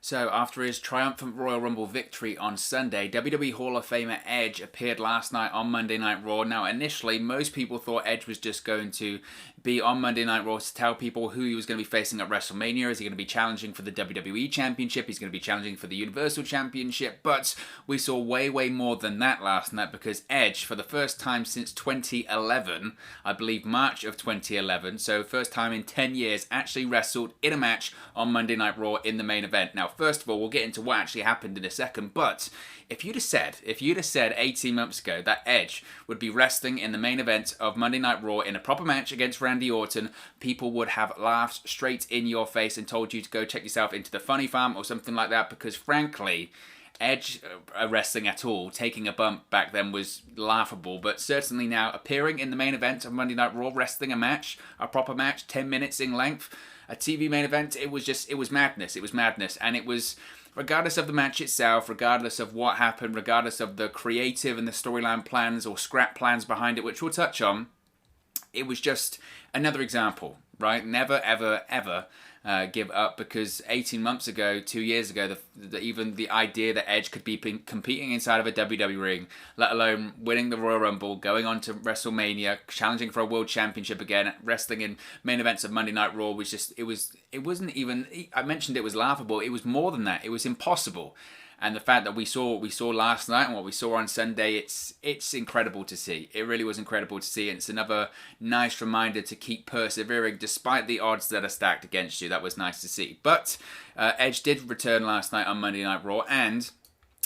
So, after his triumphant Royal Rumble victory on Sunday, WWE Hall of Famer Edge appeared last night on Monday Night Raw. Now, initially, most people thought Edge was just going to be on Monday Night Raw to tell people who he was going to be facing at WrestleMania. Is he going to be challenging for the WWE Championship? He's going to be challenging for the Universal Championship. But we saw way, way more than that last night, because Edge, for the first time since 2011, I believe March of 2011, so first time in 10 years, actually wrestled in a match on Monday Night Raw in the main event. Now, first of all, we'll get into what actually happened in a second, but if you'd have said 18 months ago that Edge would be wrestling in the main event of Monday Night Raw in a proper match against Randy Orton, people would have laughed straight in your face and told you to go check yourself into the funny farm or something like that, because frankly, Edge wrestling at all, taking a bump back then, was laughable. But certainly now, appearing in the main event of Monday Night Raw, wrestling a match, a proper match, 10 minutes in length, a TV main event, it was madness. It was madness. And it was, regardless of the match itself, regardless of what happened, regardless of the creative and the storyline plans or scrap plans behind it, which we'll touch on, it was just another example, right? Never, ever, ever give up, because 18 months ago, 2 years ago, even the idea that Edge could be competing inside of a WWE ring, let alone winning the Royal Rumble, going on to WrestleMania, challenging for a World Championship again, wrestling in main events of Monday Night Raw, was just, it wasn't even, I mentioned it was laughable, it was more than that, it was impossible. And the fact that we saw what we saw last night and what we saw on Sunday, it's incredible to see. It really was incredible to see, and it's another nice reminder to keep persevering despite the odds that are stacked against you. That was nice to see. But Edge did return last night on Monday Night Raw, and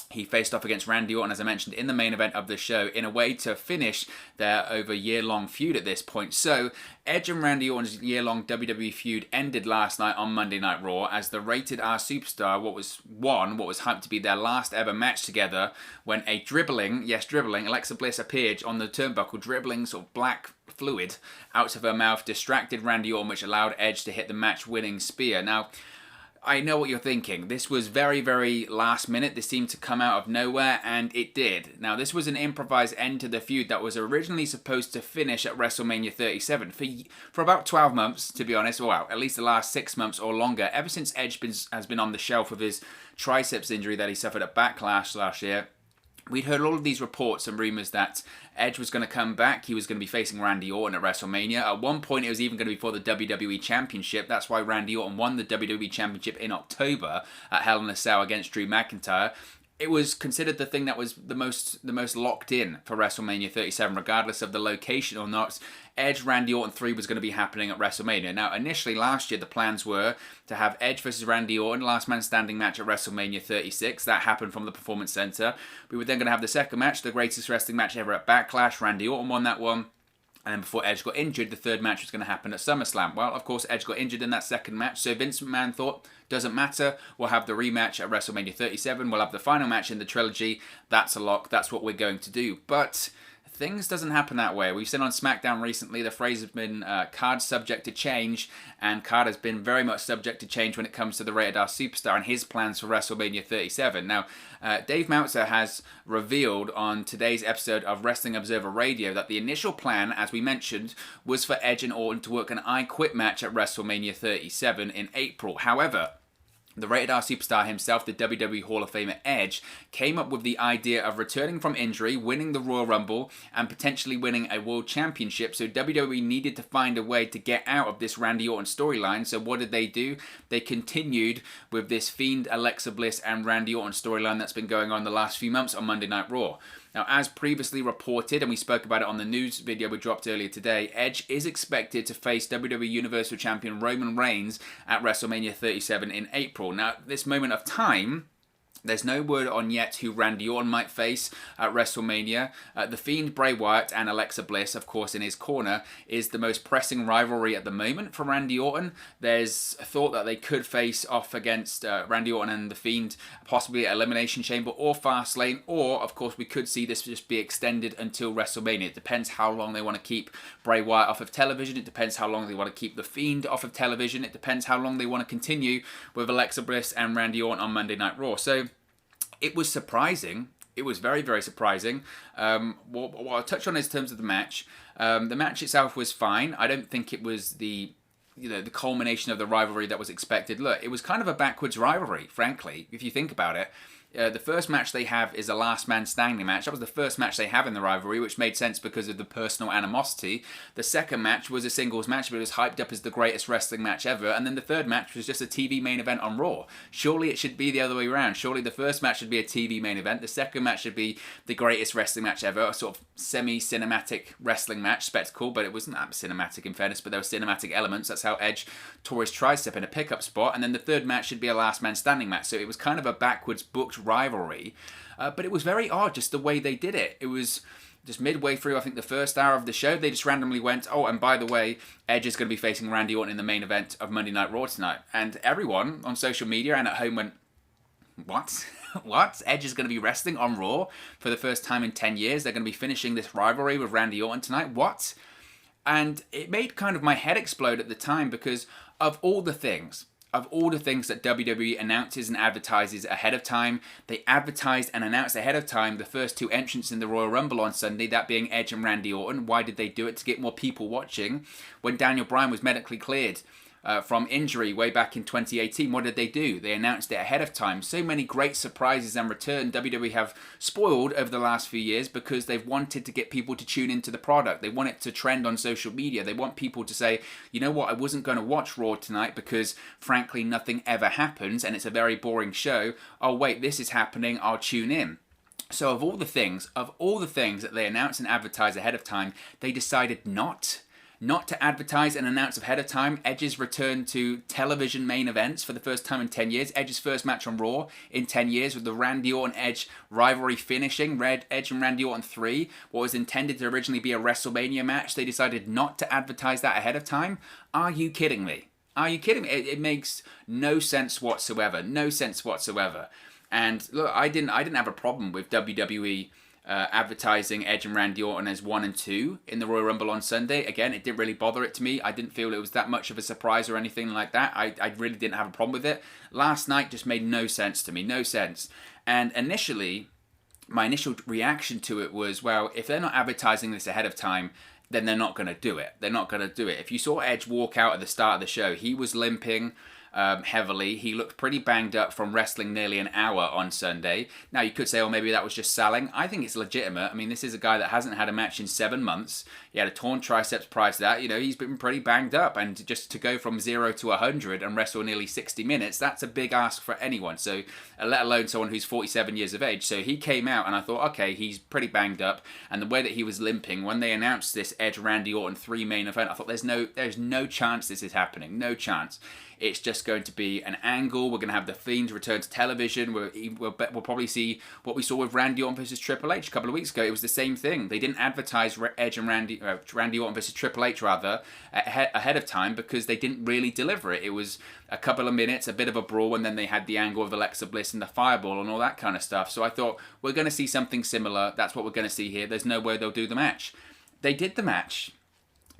he faced off against Randy Orton, as I mentioned, in the main event of the show, in a way to finish their over year-long feud at this point. So, Edge and Randy Orton's year-long WWE feud ended last night on Monday Night Raw as the Rated R Superstar, what was hyped to be their last ever match together, when a dribbling, Alexa Bliss appeared on the turnbuckle, dribbling sort of black fluid out of her mouth, distracted Randy Orton, which allowed Edge to hit the match-winning spear. Now, I know what you're thinking. This was very, very last minute. This seemed to come out of nowhere, and it did. Now, this was an improvised end to the feud that was originally supposed to finish at WrestleMania 37 for about 12 months, to be honest. Well, at least the last 6 months or longer, ever since Edge has been on the shelf with his triceps injury that he suffered at Backlash last year. We'd heard all of these reports and rumours that Edge was going to come back. He was going to be facing Randy Orton at WrestleMania. At one point, it was even going to be for the WWE Championship. That's why Randy Orton won the WWE Championship in October at Hell in a Cell against Drew McIntyre. It was considered the thing that was the most locked in for WrestleMania 37, regardless of the location or not. Edge Randy Orton 3 was going to be happening at WrestleMania. Now, initially last year, the plans were to have Edge versus Randy Orton, last man standing match at WrestleMania 36. That happened from the Performance Center. We were then going to have the second match, the greatest wrestling match ever at Backlash. Randy Orton won that one. And then before Edge got injured, the third match was going to happen at SummerSlam. Well, of course, Edge got injured in that second match, so Vince McMahon thought, doesn't matter, we'll have the rematch at WrestleMania 37, we'll have the final match in the trilogy, that's a lock, that's what we're going to do. But things doesn't happen that way. We've seen on SmackDown recently, the phrase has been card subject to change, and card has been very much subject to change when it comes to the Rated R Superstar and his plans for WrestleMania 37. Now, Dave Meltzer has revealed on today's episode of Wrestling Observer Radio that the initial plan, as we mentioned, was for Edge and Orton to work an I Quit match at WrestleMania 37 in April. However, the Rated R Superstar himself, the WWE Hall of Famer Edge, came up with the idea of returning from injury, winning the Royal Rumble, and potentially winning a World Championship. So WWE needed to find a way to get out of this Randy Orton storyline. So what did they do? They continued with this Fiend, Alexa Bliss, and Randy Orton storyline that's been going on the last few months on Monday Night Raw. Now, as previously reported, and we spoke about it on the news video we dropped earlier today, Edge is expected to face WWE Universal Champion Roman Reigns at WrestleMania 37 in April. Now, at this moment of time, there's no word on yet who Randy Orton might face at WrestleMania. The Fiend, Bray Wyatt, and Alexa Bliss, of course, in his corner, is the most pressing rivalry at the moment for Randy Orton. There's a thought that they could face off against Randy Orton and The Fiend, possibly at Elimination Chamber or Fastlane, or, of course, we could see this just be extended until WrestleMania. It depends how long they want to keep Bray Wyatt off of television. It depends how long they want to keep The Fiend off of television. It depends how long they want to continue with Alexa Bliss and Randy Orton on Monday Night Raw. So, it was surprising. It was very, very surprising. What I'll touch on is in terms of the match. The match itself was fine. I don't think it was the the culmination of the rivalry that was expected. Look, it was kind of a backwards rivalry, frankly, if you think about it. The first match they have is a last man standing match. That was the first match they have in the rivalry, which made sense because of the personal animosity. The second match was a singles match, but it was hyped up as the greatest wrestling match ever. And then the third match was just a TV main event on Raw. Surely it should be the other way around. Surely the first match should be a TV main event. The second match should be the greatest wrestling match ever, a sort of semi-cinematic wrestling match, spectacle, but it wasn't that cinematic in fairness, but there were cinematic elements. That's how Edge tore his tricep in a pickup spot. And then the third match should be a last man standing match. So it was kind of a backwards booked rivalry, but it was very odd just the way they did it. It was just midway through, I think, the first hour of the show, they just randomly went, oh, and by the way, Edge is going to be facing Randy Orton in the main event of Monday Night Raw tonight. And everyone on social media and at home went, what? What? Edge is going to be wrestling on Raw for the first time in 10 years? They're going to be finishing this rivalry with Randy Orton tonight? What? And it made kind of my head explode at the time because of all the things that WWE announces and advertises ahead of time. They advertised and announced ahead of time the first two entrants in the Royal Rumble on Sunday, that being Edge and Randy Orton. Why did they do it? To get more people watching. When Daniel Bryan was medically cleared from injury way back in 2018, what did they do? They announced it ahead of time. So many great surprises and return WWE have spoiled over the last few years because they've wanted to get people to tune into the product. They want it to trend on social media. They want people to say, you know what, I wasn't going to watch Raw tonight because frankly nothing ever happens and it's a very boring show. Oh wait, this is happening, I'll tune in. So of all the things that they announce and advertise ahead of time, they decided not to advertise and announce ahead of time Edge's return to television main events for the first time in 10 years. Edge's first match on Raw in 10 years with the Randy Orton-Edge rivalry finishing. Edge and Randy Orton 3, what was intended to originally be a WrestleMania match. They decided not to advertise that ahead of time. Are you kidding me? Are you kidding me? It makes no sense whatsoever. No sense whatsoever. And look, I didn't have a problem with WWE advertising Edge and Randy Orton as 1 and 2 in the Royal Rumble on Sunday. Again, it didn't really bother it to me. I didn't feel it was that much of a surprise or anything like that. I really didn't have a problem with it. Last night just made no sense to me. No sense. And initially, my initial reaction to it was, well, if they're not advertising this ahead of time, then they're not going to do it. They're not going to do it. If you saw Edge walk out at the start of the show, he was limping heavily. He looked pretty banged up from wrestling nearly an hour on Sunday. Now you could say, oh, maybe that was just selling. I think it's legitimate. I mean, this is a guy that hasn't had a match in 7 months. He had a torn triceps prior to that. You know, he's been pretty banged up, and just to go from 0 to 100 and wrestle nearly 60 minutes, that's a big ask for anyone. So, let alone someone who's 47 years of age. So he came out, and I thought, okay, he's pretty banged up. And the way that he was limping when they announced this Edge Randy Orton 3 main event, I thought there's no chance this is happening. No chance. It's just going to be an angle. We're going to have the Fiend return to television. We'll probably see what we saw with Randy Orton versus Triple H a couple of weeks ago. It was the same thing. They didn't advertise Edge and Randy Orton versus Triple H ahead of time because they didn't really deliver it. It was a couple of minutes, a bit of a brawl, and then they had the angle of Alexa Bliss and the Fireball and all that kind of stuff. So I thought, we're going to see something similar. That's what we're going to see here. There's no way they'll do the match. They did the match.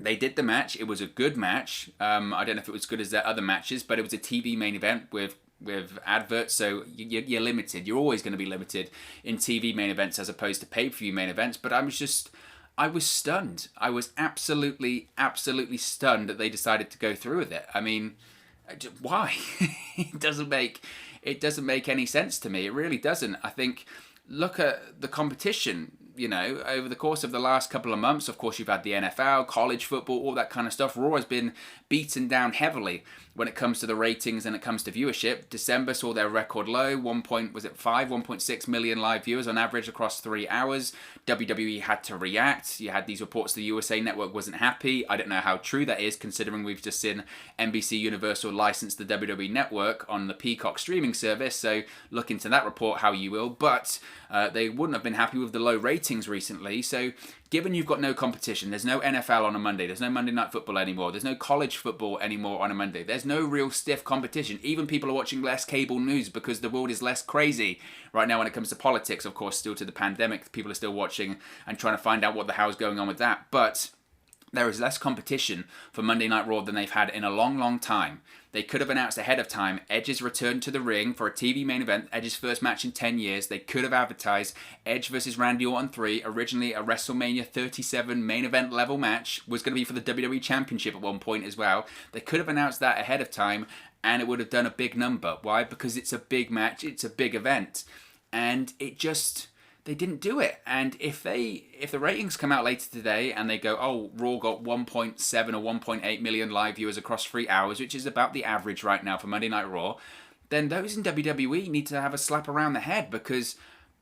It was a good match. I don't know if it was as good as their other matches, but it was a TV main event with adverts, so you're limited. You're always going to be limited in TV main events as opposed to pay-per-view main events. But I was stunned. I was absolutely stunned that they decided to go through with it. I mean, why? It doesn't make any sense to me. It really doesn't. I think, look at the competition. You know, over the course of the last couple of months, of course, you've had the NFL, college football, all that kind of stuff. Raw has been beaten down heavily when it comes to the ratings and it comes to viewership. December saw their record low, 1.6 million live viewers on average across 3 hours. WWE had to react. You had these reports the USA Network wasn't happy. I don't know how true that is, considering we've just seen NBC Universal license the WWE Network on the Peacock streaming service, so look into that report how you will. But they wouldn't have been happy with the low ratings recently, so given you've got no competition, there's no NFL on a Monday, there's no Monday Night Football anymore, there's no college football anymore on a Monday, there's no real stiff competition. Even people are watching less cable news because the world is less crazy right now when it comes to politics. Of course, still to the pandemic, people are still watching and trying to find out what the hell's going on with that. But there is less competition for Monday Night Raw than they've had in a long, long time. They could have announced ahead of time Edge's return to the ring for a TV main event, Edge's first match in 10 years. They could have advertised Edge versus Randy Orton 3, originally a WrestleMania 37 main event level match, was going to be for the WWE Championship at one point as well. They could have announced that ahead of time, and it would have done a big number. Why? Because it's a big match, it's a big event. And they didn't do it. And if the ratings come out later today and they go, oh, Raw got 1.7 or 1.8 million live viewers across 3 hours, which is about the average right now for Monday Night Raw, then those in WWE need to have a slap around the head, because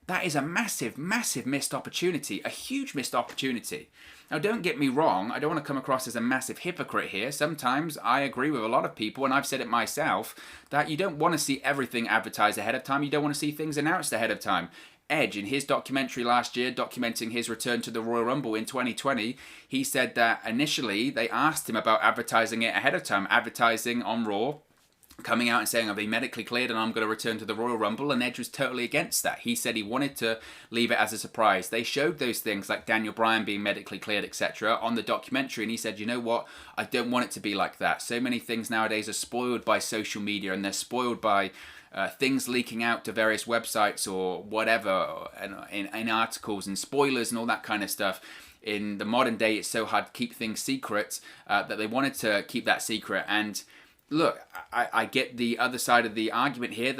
that is a massive, massive missed opportunity, a huge missed opportunity. Now, don't get me wrong, I don't want to come across as a massive hypocrite here. Sometimes I agree with a lot of people, and I've said it myself, that you don't want to see everything advertised ahead of time. You don't want to see things announced ahead of time. Edge, in his documentary last year, documenting his return to the Royal Rumble in 2020, he said that initially they asked him about advertising it ahead of time, advertising on Raw, coming out and saying, I'll be medically cleared and I'm going to return to the Royal Rumble, and Edge was totally against that. He said he wanted to leave it as a surprise. They showed those things like Daniel Bryan being medically cleared, etc. on the documentary, and he said, you know what, I don't want it to be like that. So many things nowadays are spoiled by social media, and they're spoiled by things leaking out to various websites or whatever, in articles and spoilers and all that kind of stuff. In the modern day, it's so hard to keep things secret that they wanted to keep that secret. And look, I get the other side of the argument here,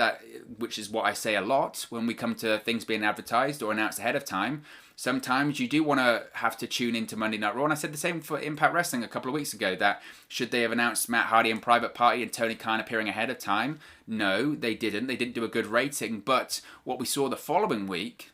which is what I say a lot when we come to things being advertised or announced ahead of time. Sometimes you do want to have to tune into Monday Night Raw, and I said the same for Impact Wrestling a couple of weeks ago, that should they have announced Matt Hardy and Private Party and Tony Khan appearing ahead of time? No, they didn't. They didn't do a good rating, but what we saw the following week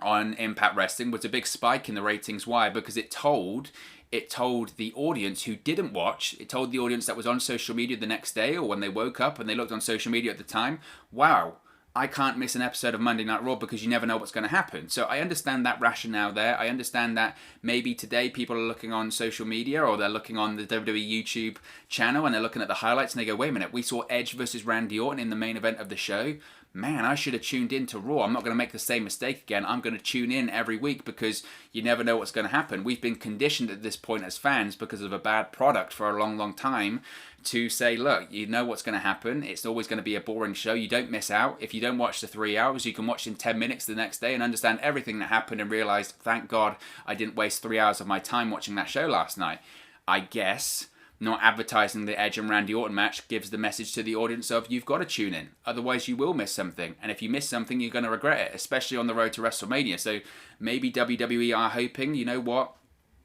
on Impact Wrestling was a big spike in the ratings. Why? Because it told the audience who didn't watch, it told the audience that was on social media the next day or when they woke up and they looked on social media at the time, wow, I can't miss an episode of Monday Night Raw, because you never know what's going to happen. So I understand that rationale there. I understand that maybe today people are looking on social media or they're looking on the WWE YouTube channel and they're looking at the highlights and they go, wait a minute, we saw Edge versus Randy Orton in the main event of the show. Man, I should have tuned in to Raw. I'm not going to make the same mistake again. I'm going to tune in every week, because you never know what's going to happen. We've been conditioned at this point as fans, because of a bad product for a long, long time, to say, look, you know what's going to happen. It's always going to be a boring show. You don't miss out. If you don't watch the 3 hours, you can watch in 10 minutes the next day and understand everything that happened and realize, thank God I didn't waste 3 hours of my time watching that show last night. I guess not advertising the Edge and Randy Orton match gives the message to the audience of, you've got to tune in. Otherwise, you will miss something. And if you miss something, you're going to regret it, especially on the road to WrestleMania. So maybe WWE are hoping, you know what?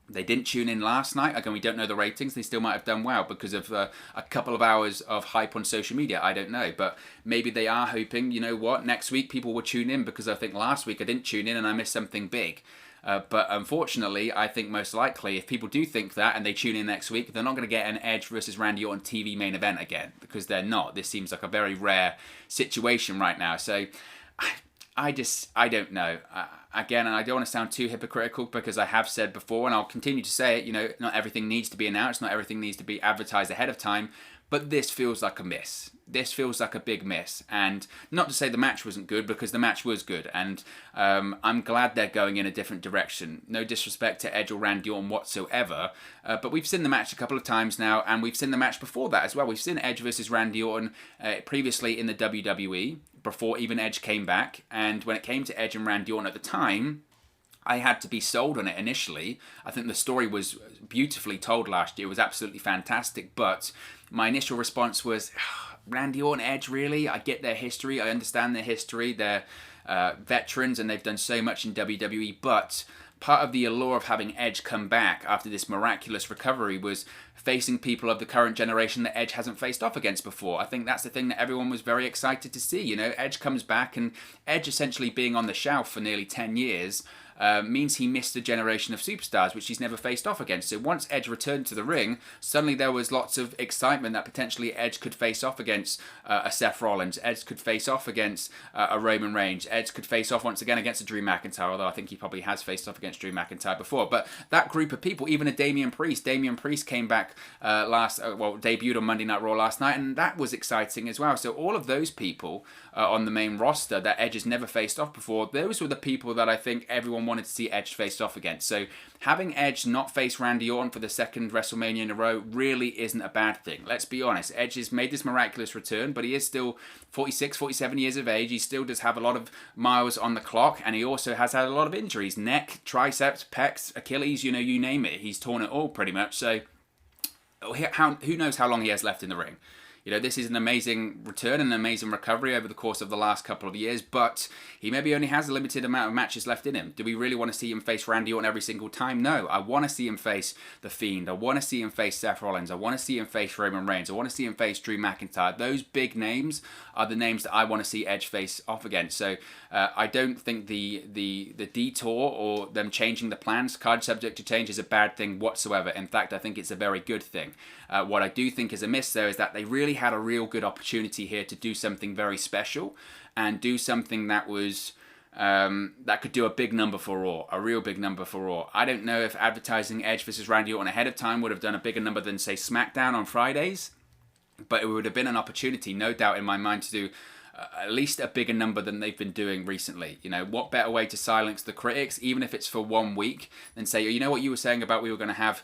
They didn't tune in last night. Again, we don't know the ratings. They still might have done well because of a couple of hours of hype on social media. I don't know. But maybe they are hoping, you know what? Next week, people will tune in, because I think last week I didn't tune in and I missed something big. But unfortunately, I think most likely, if people do think that and they tune in next week, they're not going to get an Edge versus Randy Orton TV main event again, because they're not. This seems like a very rare situation right now. So I don't know. Again, and I don't want to sound too hypocritical, because I have said before, and I'll continue to say it, you know, not everything needs to be announced, not everything needs to be advertised ahead of time, but this feels like a miss. This feels like a big miss. And not to say the match wasn't good, because the match was good. And I'm glad they're going in a different direction. No disrespect to Edge or Randy Orton whatsoever. But we've seen the match a couple of times now, and we've seen the match before that as well. We've seen Edge versus Randy Orton previously in the WWE, before even Edge came back. And when it came to Edge and Randy Orton at the time, I had to be sold on it initially. I think the story was beautifully told last year. It was absolutely fantastic. But my initial response was, Randy Orton, Edge, really? I get their history. I understand their history. They're veterans and they've done so much in WWE. But part of the allure of having Edge come back after this miraculous recovery was facing people of the current generation that Edge hasn't faced off against before. I think that's the thing that everyone was very excited to see. You know, Edge comes back, and Edge essentially being on the shelf for nearly 10 years means he missed a generation of superstars, which he's never faced off against. So once Edge returned to the ring, suddenly there was lots of excitement that potentially Edge could face off against a Seth Rollins. Edge could face off against a Roman Reigns. Edge could face off once again against a Drew McIntyre, although I think he probably has faced off against Drew McIntyre before. But that group of people, even a Damian Priest came back back debuted on Monday Night Raw last night, and that was exciting as well. So all of those people on the main roster that Edge has never faced off before, those were the people that I think everyone wanted to see Edge face off against. So having Edge not face Randy Orton for the second WrestleMania in a row really isn't a bad thing. Let's be honest, Edge has made this miraculous return, but he is still 46, 47 years of age. He still does have a lot of miles on the clock, and he also has had a lot of injuries. Neck, triceps, pecs, Achilles, you name it. He's torn it all pretty much. So who knows how long he has left in the ring. This is an amazing return and an amazing recovery over the course of the last couple of years, but he maybe only has a limited amount of matches left in him. Do we really want to see him face Randy Orton every single time? No. I want to see him face The Fiend. I want to see him face Seth Rollins. I want to see him face Roman Reigns. I want to see him face Drew McIntyre. Those big names are the names that I want to see Edge face off against. So I don't think the detour or them changing the plans, card subject to change, is a bad thing whatsoever. In fact, I think it's a very good thing. What I do think is amiss, though, is that they really had a real good opportunity here to do something very special and do something that was that could do a big number for Raw, a real big number for Raw. I don't know if advertising Edge versus Randy Orton ahead of time would have done a bigger number than, say, SmackDown on Fridays, but it would have been an opportunity, no doubt in my mind, to do at least a bigger number than they've been doing recently. What better way to silence the critics, even if it's for 1 week, than say, you know what you were saying about we were going to have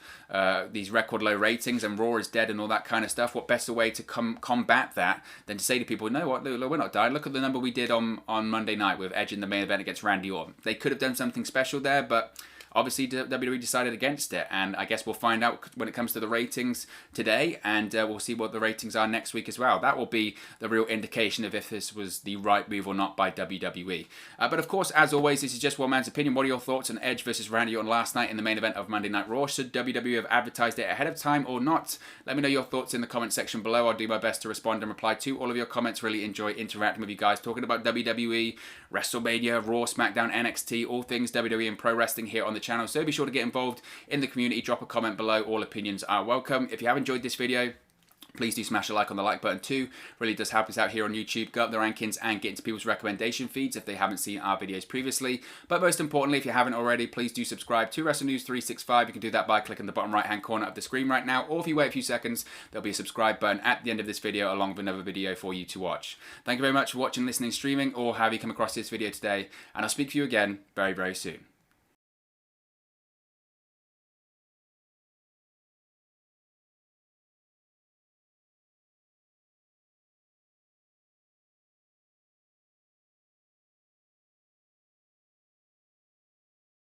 these record low ratings and Raw is dead and all that kind of stuff. What better way to combat that than to say to people, no, what, we're not dying. Look at the number we did on Monday night with Edge in the main event against Randy Orton. They could have done something special there, but obviously, WWE decided against it, and I guess we'll find out when it comes to the ratings today, and we'll see what the ratings are next week as well. That will be the real indication of if this was the right move or not by WWE. But of course, as always, this is just one man's opinion. What are your thoughts on Edge versus Randy Orton last night in the main event of Monday Night Raw? Should WWE have advertised it ahead of time or not? Let me know your thoughts in the comment section below. I'll do my best to respond and reply to all of your comments. Really enjoy interacting with you guys, talking about WWE, WrestleMania, Raw, SmackDown, NXT, all things WWE and pro wrestling here on the channel. So be sure to get involved in the community. Drop a comment below. All opinions are welcome. If you have enjoyed this video, please do smash a like on the like button too. Really does help us out here on YouTube. Go up the rankings and get into people's recommendation feeds if they haven't seen our videos previously. But most importantly, if you haven't already, please do subscribe to Wrestle News 365. You can do that by clicking the bottom right hand corner of the screen right now, or if you wait a few seconds, there'll be a subscribe button at the end of this video along with another video for you to watch. Thank you very much for watching, listening, streaming, or have you come across this video today, and I'll speak to you again very, very soon.